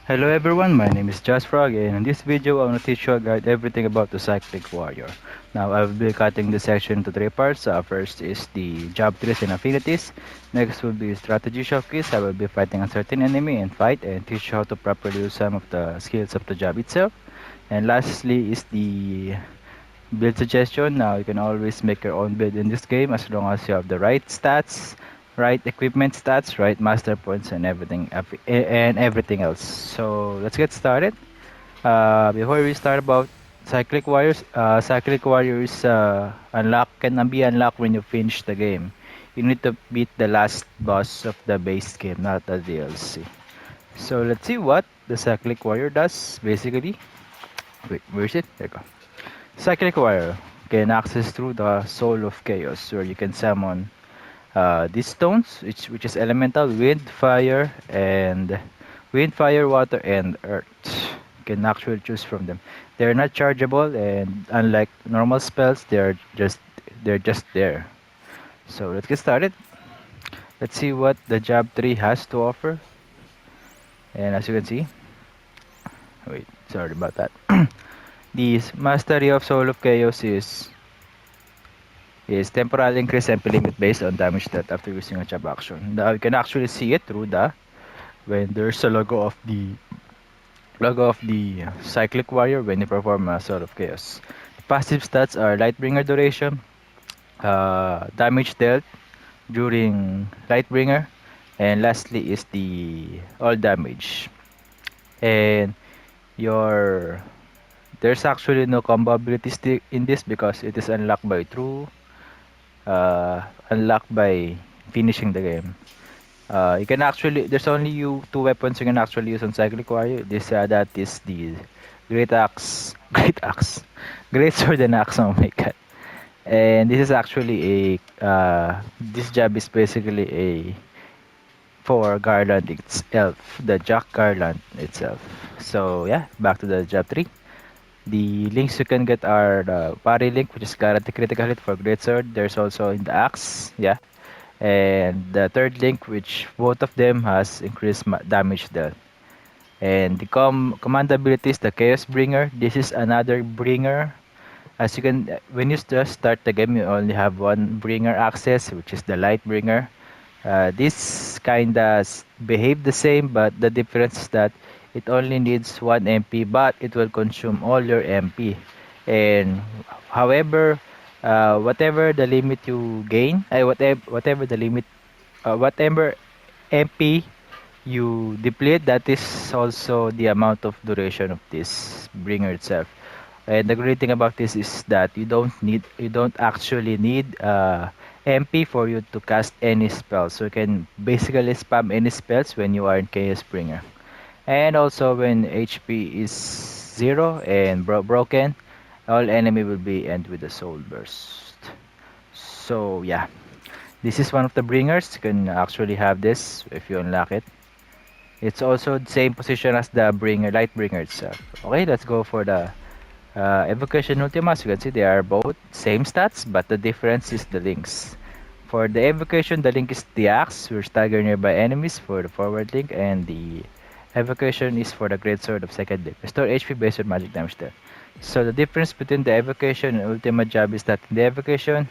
Hello everyone, my name is Josh Frog and in this video I want to teach you guys everything about the Cyclic Warrior. Now I will be cutting this section into three parts. First is the job trees and affinities. Next will be strategy showcase. I will be fighting a certain enemy and fight and teach you how to properly use some of the skills of the job itself. And lastly is the build suggestion. Now you can always make your own build in this game as long as you have the right stats, right equipment stats, right master points, and everything else. So let's get started. Before we start about Cyclic Warriors unlock can be unlocked when you finish the game. You need to beat the last boss of the base game, not the DLC. So let's see what the Cyclic Warrior does. Basically, wait, where is it? There you go. Cyclic Warrior can access through the Soul of Chaos, where you can summon these stones, which is elemental wind, fire, water, and earth. You can actually choose from them. They're not chargeable, and unlike normal spells, they're just there. So let's get started. Let's see what the job tree has to offer. And as you can see, wait, sorry about that. The mastery of Soul of Chaos is temporal increase MP limit based on damage dealt after using a job action. Now you can actually see it through the when there's a logo of the Cyclic Warrior when you perform a Sword of Chaos. The passive stats are Lightbringer Duration, damage dealt during Lightbringer, and lastly is the all damage. And your there's actually no combo abilities in this because it is unlocked by finishing the game. You can actually there's only two weapons you can actually use on Cyclic Warrior. That is the Great Axe, Great Sword and Axe. Oh my god! And this is actually this job is basically a for Garland itself, the Jack Garland itself. So yeah, back to the job tree. The links you can get are the Parry link, which is guarantee critical hit for Greatsword. There's also in the Axe, yeah, and the third link, which both of them has increased damage dealt. And the command ability is the Chaosbringer. This is another bringer. As you can, when you just start the game, you only have one bringer access, which is the Lightbringer. This kinda behave the same, but the difference is that it only needs one MP, but it will consume all your MP. And however, whatever the limit you gain, whatever the limit, whatever MP you deplete, that is also the amount of duration of this bringer itself. And the great thing about this is that you don't actually need MP for you to cast any spell. So you can basically spam any spells when you are in Chaosbringer. And also when HP is 0 and broken, all enemy will be end with a soul burst. So yeah, this is one of the bringers. You can actually have this if you unlock it. It's also the same position as the Lightbringer itself. Okay, let's go for the Evocation Ultima. As you can see, they are both same stats, but the difference is the links. For the Evocation, the link is the Axe, where stagger nearby enemies for the forward link, and the Evocation is for the Greatsword of second link. Restore HP based on magic damage there. So the difference between the Evocation and Ultima job is that in the Evocation,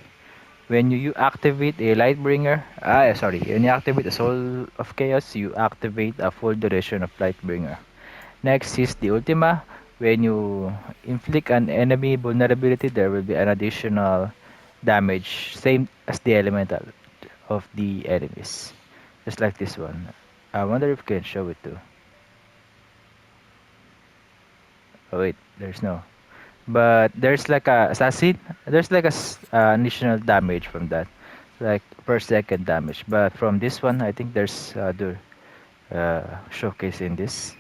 when you activate a when you activate a Soul of Chaos, you activate a full duration of Lightbringer. Next is the Ultima. When you inflict an enemy vulnerability, there will be an additional damage, same as the elemental of the enemies. Just like this one. I wonder if I can show it too. Oh wait, there's no. But there's like a assassin. There's like additional damage from that, like per second damage. But from this one, I think there's the showcase in this.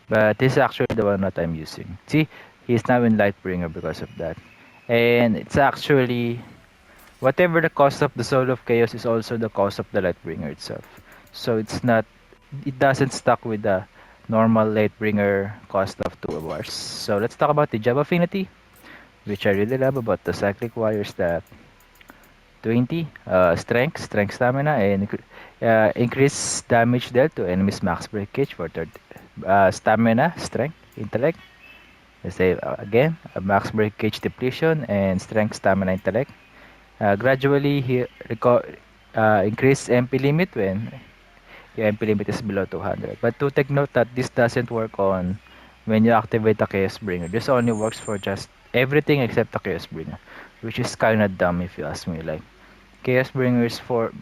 But this is actually the one that I'm using. See, he's now in Lightbringer because of that. And it's actually whatever the cost of the Soul of Chaos is also the cost of the Lightbringer itself. So it doesn't stuck with the normal Lightbringer cost of 2 bars. So let's talk about the job affinity, which I really love about the Cyclic Warriors, that 20 strength stamina, and increase damage dealt to enemies max breakage for 30. stamina, strength, intellect. Let's say again, a max breakage depletion and strength, stamina, intellect. Gradually, increase MP limit when your MP limit is below 200. But to take note that this doesn't work on when you activate the Chaosbringer. This only works for just everything except the Chaosbringer, which is kind of dumb if you ask me. Like Chaosbringer is for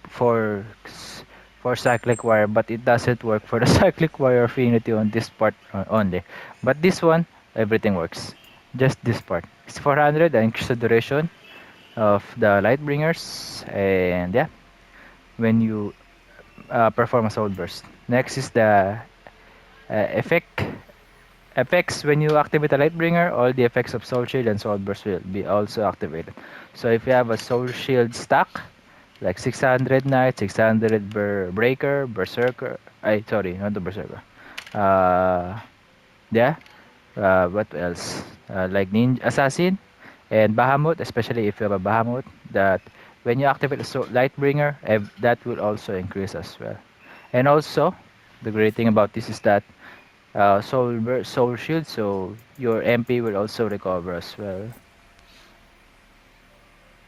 cyclic wire, but it doesn't work for the cyclic wire affinity on this part only. But this one, everything works. Just this part. It's 400 and increase the duration of the Lightbringers, and yeah, when you perform a soul burst. Next is the effect. Effects when you activate a Lightbringer, all the effects of Soul Shield and Soul Burst will be also activated. So if you have a Soul Shield stack, like 600 Knight, 600 Breaker, Berserker, sorry, not the Berserker. Uh, yeah, what else? Like Ninja Assassin and Bahamut, especially if you have a Bahamut, that when you activate the Lightbringer, that will also increase as well. And also, the great thing about this is that Soul Shield, so your MP will also recover as well.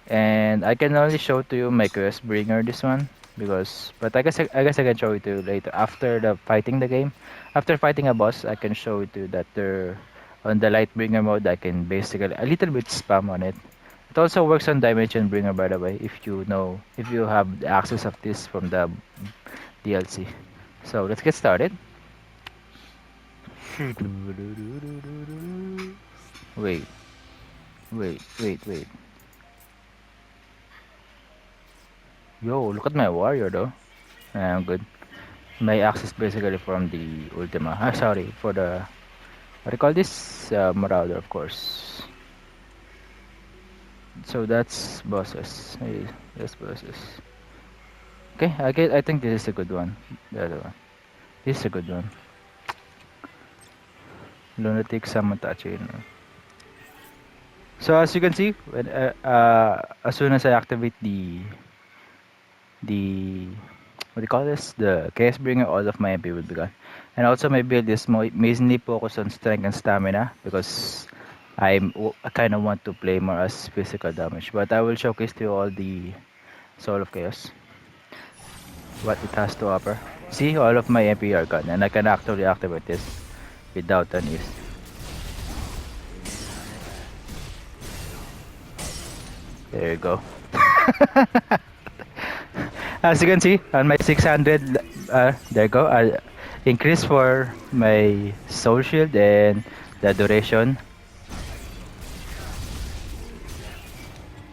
And I can only show to you my quest bringer this one because, but I guess I can show it to you later after the fighting the game. After fighting a boss, I can show it to you that on the Lightbringer mode, I can basically a little bit spam on it. It also works on Dimension Bringer, by the way, if you have the access of this from the DLC. So let's get started. Wait, wait. Yo, look at my warrior though. I'm good. My access basically from the Ultima. Sorry, for the what do you call this? Marauder, of course. So that's bosses. Hey, that's bosses. Okay, I think this is a good one. The other one. This is a good one. Lunatic Samatachi. So as you can see, as soon as I activate the what do you call this? The Chaos Bringer, all of my MP will be gone. And also my build is mainly focused on strength and stamina because I kind of want to play more as physical damage. But I will showcase to you all the Soul of Chaos, what it has to offer. See, all of my MP are gone, and I can actually activate this without an use. There you go. As you can see, on my 600, there you go. I increase for my soul shield and the duration.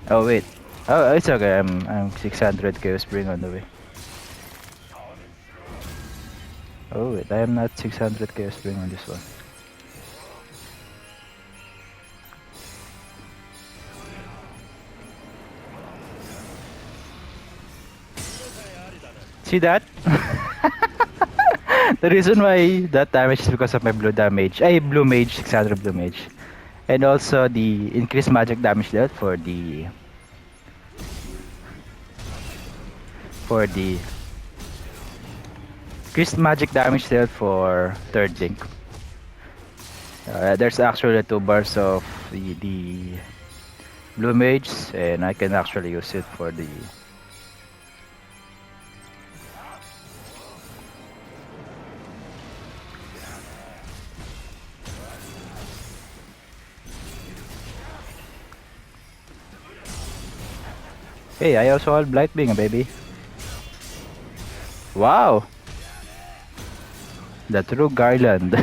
Oh wait. Oh, it's okay. I'm 600 chaos bring on the way. Oh wait, I am not 600 chaos bring on this one. See that? The reason why that damage is because of my blue damage. Blue mage, 600 blue mage. And also the increased magic damage dealt for the increased magic damage dealt for third link. There's actually 2 bars of the blue mage, and I can actually use it for the Hey, I also have Lightbringer, baby. Wow! The true garland.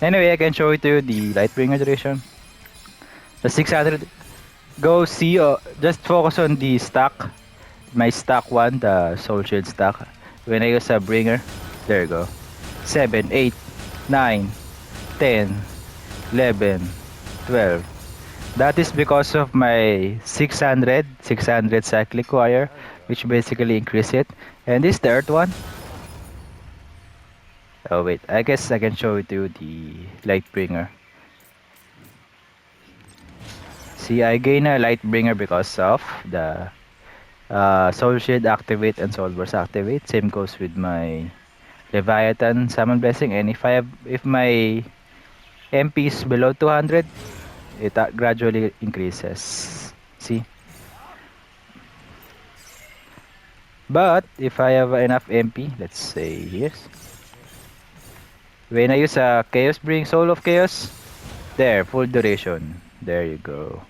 Anyway, I can show it to you the Lightbringer duration. The 600. Go see, just focus on the stack. My stack 1, the Soul Shield stack. When I use a bringer, there you go. 7, 8, 9, 10, 11, 12. That is because of my 600 cyclic wire, which basically increase it. And this third one. Oh wait, I guess I can show it to you the Lightbringer. See, I gain a Lightbringer because of the Soul Shield activate and Soul Burst activate. Same goes with my Leviathan, Summon Blessing, and if my MP is below 200, it gradually increases. See? But if I have enough MP, let's say yes. When I use a Soul of Chaos, there, full duration. There you go.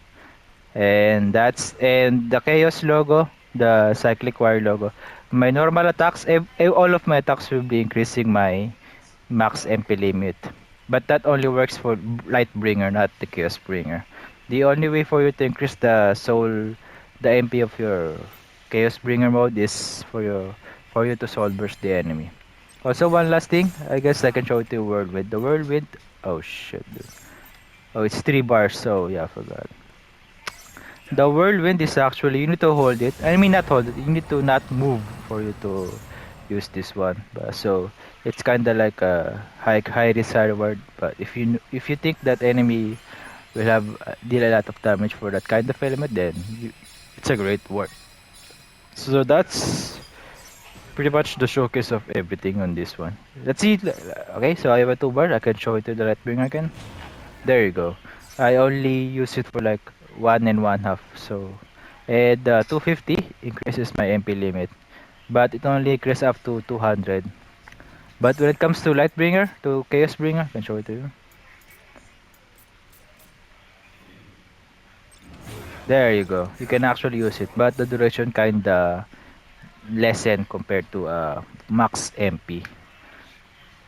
And the Chaos logo, the Cyclic Wire logo. My normal attacks, all of my attacks will be increasing my max MP limit. But that only works for Lightbringer, not the Chaosbringer. The only way for you to increase the MP of your Chaosbringer mode is for you to soul burst the enemy. Also, one last thing, I guess I can show it to you Whirlwind. The Whirlwind, oh shit, dude. Oh, it's 3 bars, so yeah, I forgot. The whirlwind is actually, you need to hold it. I mean, not hold it. You need to not move for you to use this one. But so it's kind of like a high risk high reward. But if you think that enemy will have deal a lot of damage for that kind of element, then it's a great word. So that's pretty much the showcase of everything on this one. Let's see. Okay, so I have a 2 bar. I can show it to the right wing again. There you go. I only use it for like 1 and 1/2. So, and 250 increases my MP limit, but it only increases up to 200. But when it comes to Lightbringer, to Chaosbringer, I can show it to you. There you go. You can actually use it, but the duration kinda lessen compared to max MP.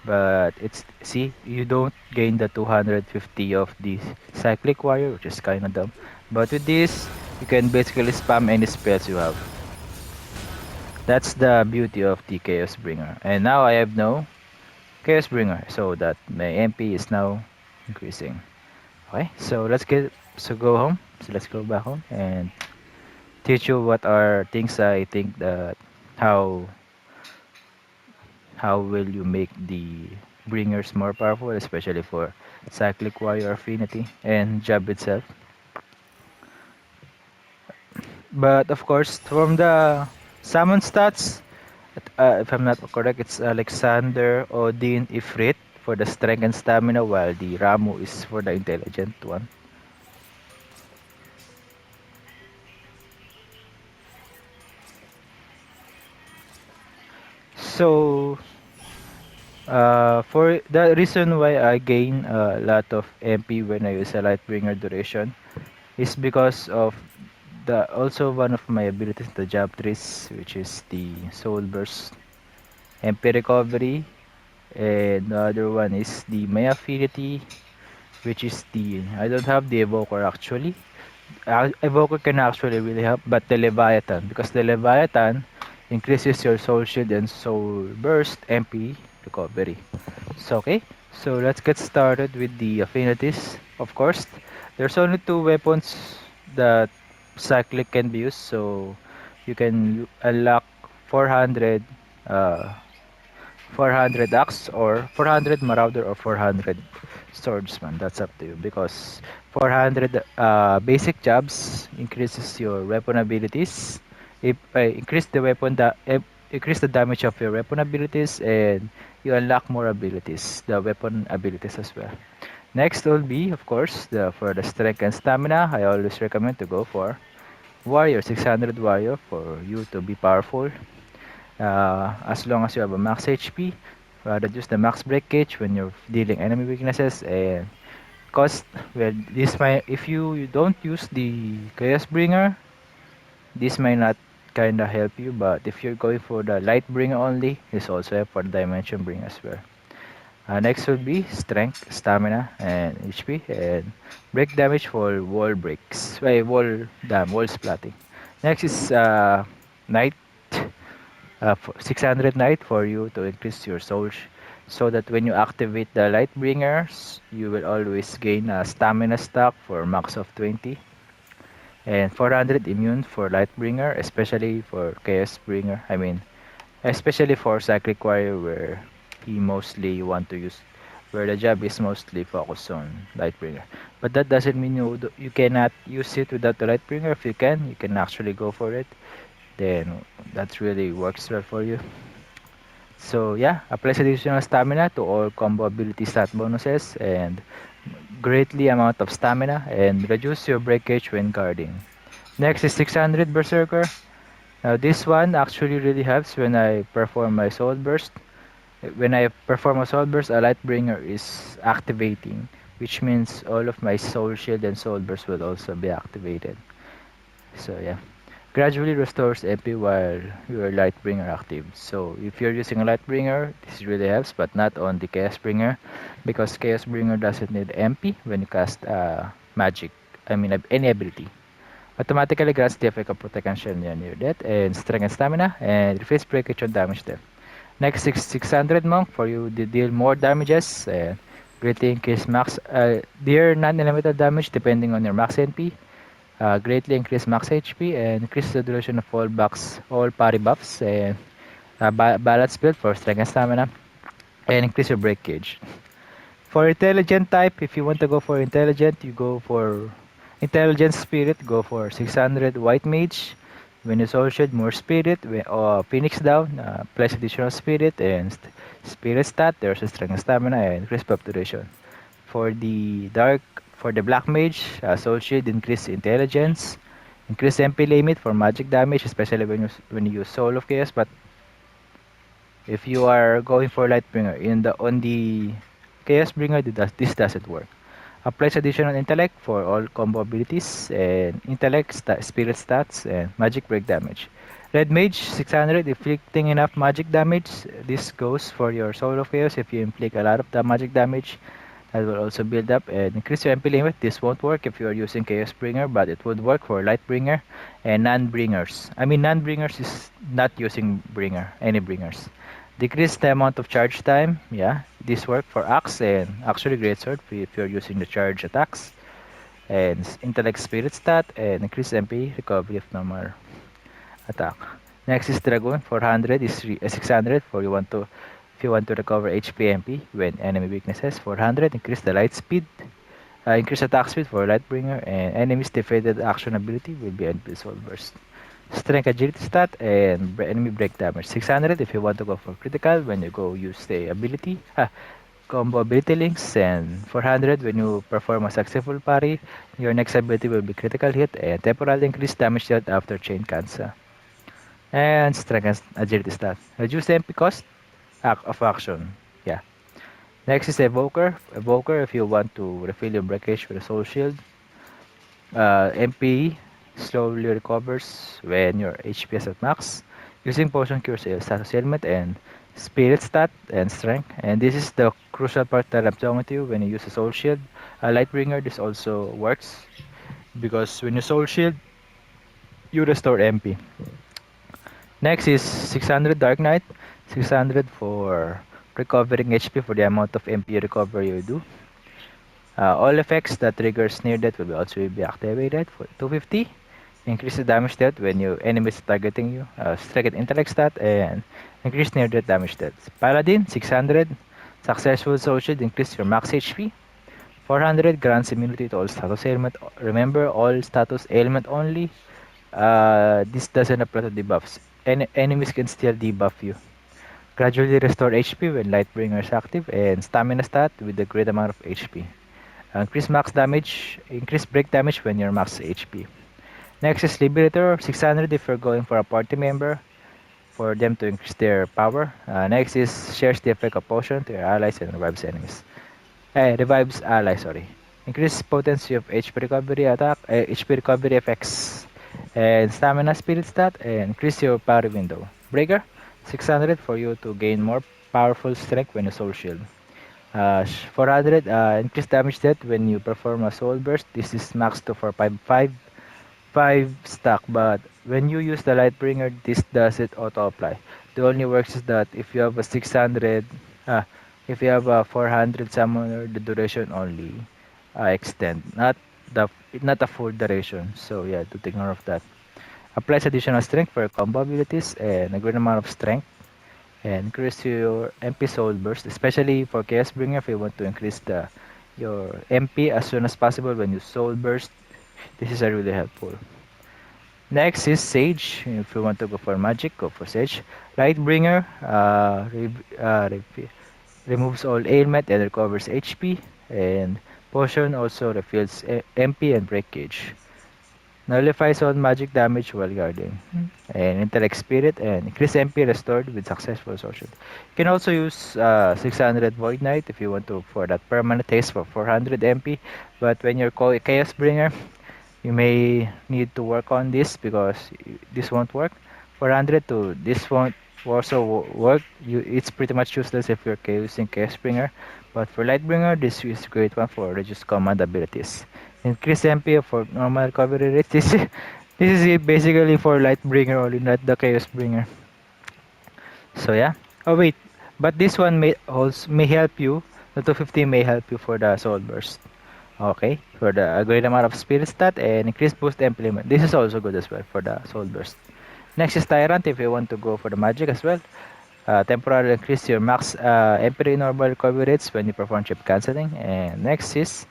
But it's see, you don't gain the 250 of the cyclic wire, which is kind of dumb. But with this, you can basically spam any spells you have. That's the beauty of the Chaos Bringer. And now I have no Chaos Bringer, so that my MP is now increasing. Okay, so go home. So let's go back home and teach you what are things I think that how how will you make the bringers more powerful, especially for cyclic warrior affinity and job itself. But of course, from the summon stats, if I'm not correct, it's Alexander, Odin, Ifrit for the strength and stamina, while the Ramu is for the intelligent one. So, for the reason why I gain a lot of MP when I use a Lightbringer Duration is because of the also one of my abilities, the job trees, which is the Soul Burst, MP Recovery, and the other one is the my affinity, which is the I don't have the Evoker actually. Evoker can actually really help, but the Leviathan, because the Leviathan increases your Soul Shield and Soul Burst MP recovery. So okay, so let's get started with the affinities. Of course, there's only 2 weapons that cyclic can be used, so you can unlock 400 uh, 400 axe or 400 marauder or 400 swordsman. That's up to you because 400 basic jobs increases your weapon abilities. If increase the increase the damage of your weapon abilities, and you unlock more abilities, the weapon abilities as well. Next will be, of course, for the strength and stamina. I always recommend to go for warrior 600 warrior for you to be powerful. As long as you have a max HP, reduce the max breakage when you're dealing enemy weaknesses, and cost, well, this might, if you don't use the Chaos Bringer, this might not kinda help you, but if you're going for the Light Bringer only, this also help for the Dimension Bringer as well. Next would be Strength, Stamina, and HP, and break damage for wall breaks, wall splatting. Next is Night, 600 Night for you to increase your soul, so that when you activate the Lightbringers, you will always gain a stamina stack for max of 20, and 400 immune for Lightbringer, especially for Chaosbringer. I mean, especially for Cyclic Warrior, where he mostly want to use, where the job is mostly focused on Lightbringer. But that doesn't mean you cannot use it without the Lightbringer. If you can actually go for it, then that really works well for you. So yeah, applies additional stamina to all combo ability stat bonuses and greatly amount of stamina and reduce your breakage when guarding. Next is 600 Berserker. Now this one actually really helps when I perform my Soul Burst. When I perform a Soul Burst, a Lightbringer is activating, which means all of my Soul Shield and Soul Burst will also be activated. So yeah, gradually restores MP while your Lightbringer active. So if you're using a Lightbringer, this really helps, but not on the Chaosbringer, because Chaosbringer doesn't need MP when you cast magic. I mean any ability. Automatically grants the effect of protection on your death and strength and stamina, and refills breakage on damage death. Next 600 monk for you to deal more damages and greatly increase max dear non-elemental damage depending on your max NP. Greatly increase max HP and increase the duration of all parry buffs and balance build for strength and stamina and increase your breakage. For intelligent type, if you want to go for intelligent, you go for intelligent spirit, go for 600 white mage. When you soul shed, more spirit, phoenix down, plus additional spirit and spirit stat. There's a strength and stamina and crisp up duration. For the dark, for the black mage, soul shield increase intelligence, increase MP limit for magic damage, especially when you use soul of chaos. But if you are going for Lightbringer on the Chaosbringer, this doesn't work. Applies additional intellect for all combo abilities and intellect, spirit stats, and magic break damage. Red Mage 600 inflicting enough magic damage. This goes for your Soul of Chaos if you inflict a lot of the magic damage. That will also build up and increase your MP limit. This won't work if you are using Chaos Bringer, but it would work for Lightbringer and non-bringers. I mean, non-bringers is not using bringer, any bringers. Decrease the amount of charge time. Yeah, this work for axe and actually greatsword if you're using the charge attacks. And intellect spirit stat and increase MP recovery of normal attack. Next is dragoon 400 is 600 for you want to if you want to recover HP MP when enemy weaknesses. 400 increase the light speed. Increase attack speed for Lightbringer and enemies defeated action ability will be NP Soul Burst. Strength agility stat and enemy break damage 600 if you want to go for critical when you go use the ability combo ability links and 400 when you perform a successful parry your next ability will be critical hit and temporarily increase damage dealt after chain cancel and strength agility stat reduce the MP cost of action. Yeah, next is evoker if you want to refill your breakage with a soul shield. MP slowly recovers when your HP is at max. Using potion cures a status ailment and spirit stat and strength. And this is the crucial part that I'm talking to you when you use a soul shield. Lightbringer, this also works because when you soul shield, you restore MP. Next is 600 Dark Knight. 600 for recovering HP for the amount of MP recovery you do. All effects that triggers near death will also be activated for 250. Increase the damage dealt when your enemies targeting you. Strength intellect stat and increase near death damage dealt. Paladin 600. Successful soul shield increase your max HP. 400 grants immunity to all status ailment. Remember all status ailment only. This doesn't apply to debuffs. Enemies can still debuff you. Gradually restore HP when Lightbringer is active and stamina stat with a great amount of HP. Increase max damage, increase break damage when you're max HP. Next is Liberator 600 if you're going for a party member for them to increase their power. Next is shares the effect of potion to your allies and revives enemies. Revives allies, sorry. Increase potency of HP recovery attack, HP recovery effects, and stamina spirit stat, and increase your parry window. Breaker 600 for you to gain more powerful strength when you soul shield. 400 increase damage death when you perform a soul burst. This is maxed to for 5 stack, but when you use the Lightbringer, this does it auto apply. The only works is that if you have a 600, uh, if you have a 400 summoner, the duration only extend, the not a full duration. So yeah, to take note of that. Applies additional strength for combo abilities and a great amount of strength and increase your MP soul burst, especially for Chaosbringer if you want to increase your MP as soon as possible when you soul burst. This is really helpful. Next is Sage. If you want to go for magic, go for Sage. Lightbringer removes all ailment and recovers HP. And Potion also refills MP and breakage. Nullifies all magic damage while guarding. And Intellect Spirit and increase MP restored with successful sorcery. You can also use 600 Void Knight if you want to for that permanent haste for 400 MP. But when you're Chaos Bringer, you may need to work on this because this won't work. 400 to this won't also work. It's pretty much useless if you're using Chaosbringer. But for Lightbringer, this is a great one for reduced command abilities. Increase MP for normal recovery rate. This is it basically for Lightbringer only, not the Chaosbringer. So yeah. Oh wait, but this one may also may help you. The 250 may help you for the Soul Burst. Okay, for the a great amount of spirit stat and increased boost implement. This is also good as well for the soul burst. Next is Tyrant if you want to go for the magic as well. Temporarily increase your max MP normal recovery rates when you perform chip cancelling. And next is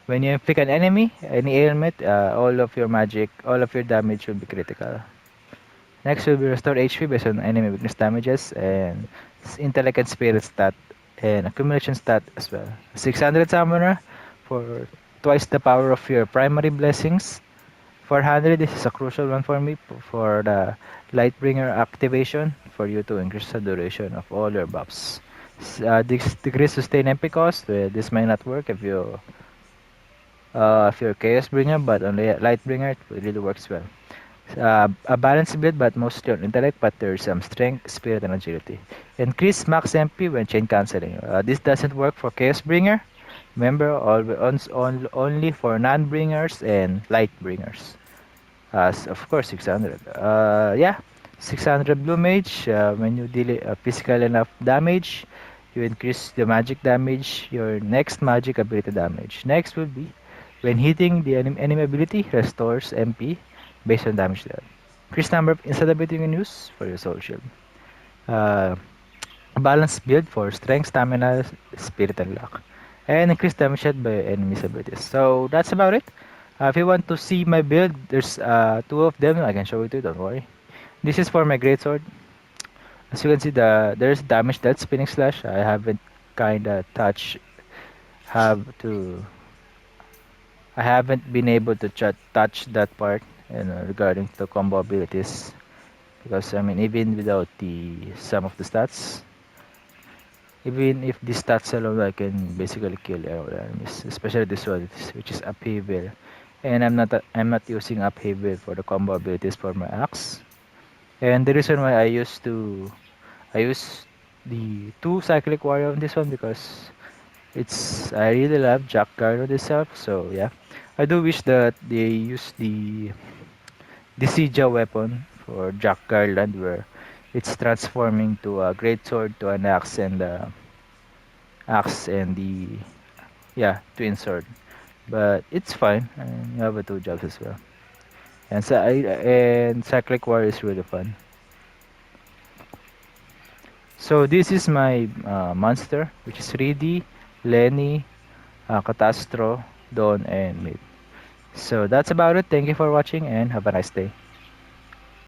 when you pick an enemy, any ailment, all of your damage will be critical. Next will be restore HP based on enemy weakness damages and intellect and spirit stat and accumulation stat as well. 600 summoner for twice the power of your primary blessings. 400, this is a crucial one for me for the Lightbringer activation for you to increase the duration of all your buffs. This decrease sustain MP cost. This may not work if you're Chaos Bringer, but on Lightbringer it really works well. A balanced build, but mostly on intellect, but there's some strength, spirit, and agility. Increase max MP when chain cancelling. This doesn't work for Chaos Bringer. Remember, only for non-bringers and light bringers. Of course, 600. Yeah, 600 blue mage. When you deal physical enough damage, you increase the magic damage, your next magic ability damage. Next will be when hitting the enemy ability, restores MP based on damage dealt. Increase number of instant ability you can use for your soul shield. Uh, Balanced build for strength, stamina, spirit, and luck. And increase damage dealt by enemies' abilities. So that's about it. If you want to see my build, there's two of them. I can show it to you, don't worry. This is for my Greatsword. As you can see, there's damage dealt spinning slash. I haven't kinda have to I haven't been able to touch that part, regarding the combo abilities, because I mean even without the some of the stats, even if the stats alone, I can basically kill all enemies, especially this one, which is upheaval, and I'm not using upheaval for the combo abilities for my axe, and the reason why I use the two cyclic warrior on this one because I really love Jack Garner itself, so yeah. I do wish that they use the Sija weapon for Jack Garland where it's transforming to a great sword to an axe and the twin sword. But it's fine, and you have a two jobs as well. And Cyclic War is really fun. So this is my monster, which is Reedy, Lenny, Catastro, Dawn, and Mid. So that's about it. Thank you for watching and have a nice day.